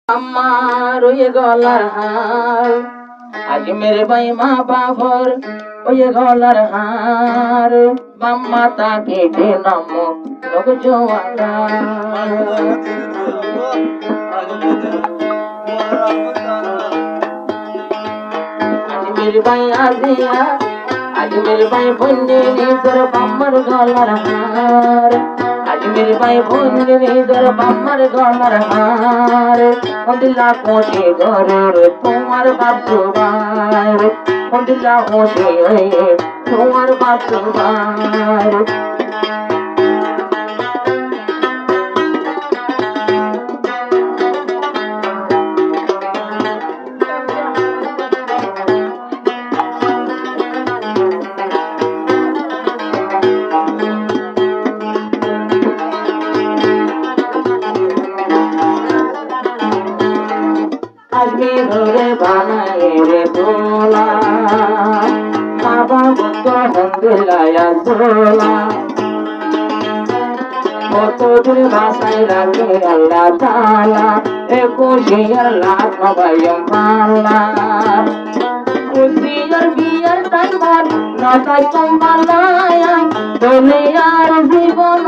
আমার ওই গলার হার আজ মেরে ভাই মা বাবর ওই গলার হার মাম্মা তাকে নাম লোক জোয়ারা আজ মেরে ভাই আজিয়া আজ মেরে ভাই বন্যে নিজের বাম্মার গলার হার আজ মেরে ভাই বন্যে নিজের বাম্মার গলার হার দিলা কোটে ঘরের তোমার বাপ জোবার দিলা কোটে তোমার বাপ জোবার আজমি ধরে বানায় রে তোলা বাবা কত হন্দিলায়া তোলা কত দূর ভাষায় রাখে আল্লাহ তাআলা একুশে লাখ নবায়ম পাল্লা উদিয়ার বিয়ার টাইমার নটাই কম্বালায় বলে আর জীবন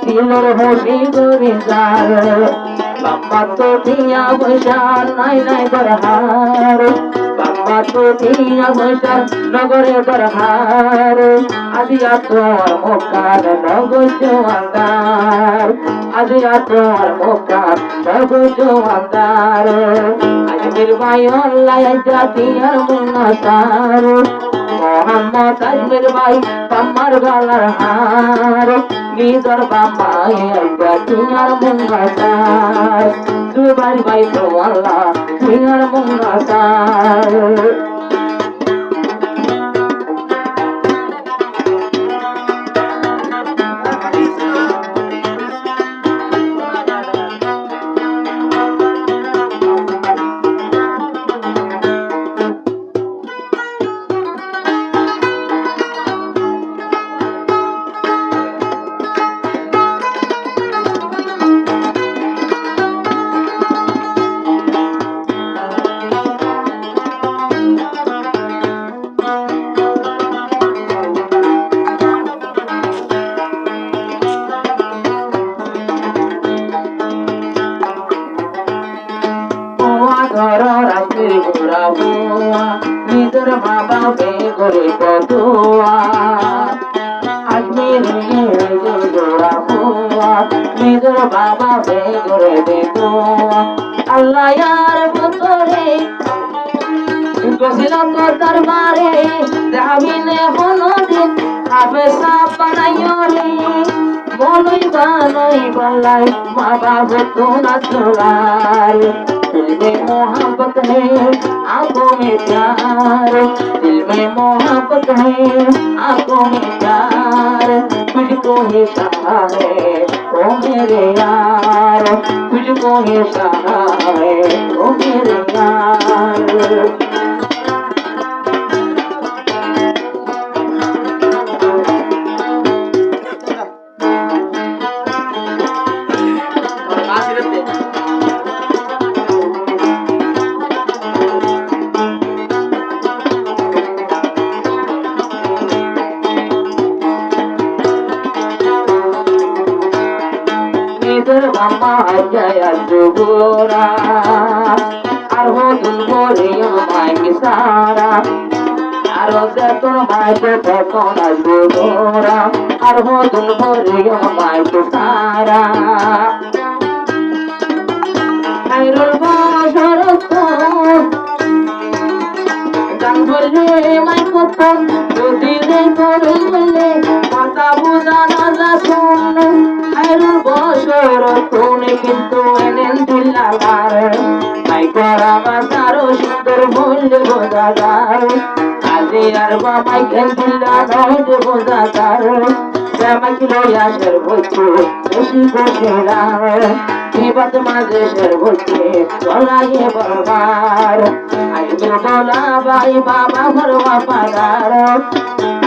দিলর হসি করে যার বাবা তো দিয়া বৈশা নাই নাই দরহার বাবা তো দিয়া বৈশা নগরে দরহার আজিয়া তোর মোকার নগর জোয়ান্দার আজিয়া তোর মোকার নগর জোয়ান্দার আজমির ভাই আল্লাহ জাতিয়ার মুন্নাসার মোহাম্মদ আজমির ভাই তোমার গলার হার নিজর বাবাই জাতিয়ার মুন্নাসার দুবাই ভাই তো আল্লাহ জাতিয়ার মুন্নাসার রাতের গোড়া বোয়া নিজের মা বাপে করে কতোয়া আজমির গোড়া বোয়া নিজের বাবা বে করে দেখোয়া আল্লাহ আর বতরে গছিলাম দরবারে যাবিনে হলো দিন আপে সাপ বানাইও রে বলই বানাই বলাই মা বাবা তো না চলার दिल में मोहब्बत है आंखों में प्यार दिल में मोहब्बत है आंखों में प्यार तुझको ही चाहा है ओ मेरे यार तुझको ही चाहा है ओ मेरे यार বাবা জয়া জুগোরা আর হদুল বলে আমায় মিসারা আর তোর মাইকে তখন জুগোরা আর হদুল বলে আমায় মিসারা খাইরুল বাজার গান বললে মাইকোফোন যদি রে করলে কথা বুঝানো যা শুন খাইরুল বছর তুমি কিন্তু এনেন দিল্লার মাইকরা বাজারও সুন্দর বলল বোঝাদার আজি আর বাবাই কেন দিল্লা নয় বোঝাদার শ্যামাকি লয়াসের বলছে বেশি বসেরাম বিবাদ মাঝে সের বলছে চলাইয়ে বরবার আজমির গোলা ভাই বাবা ঘরবা পাদার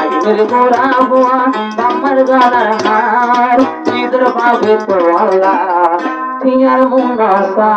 আজমির গোড়া বোয়া বাবার গলার হার নিজের ভাবে তো আল্লাহ টিয়ার মনসা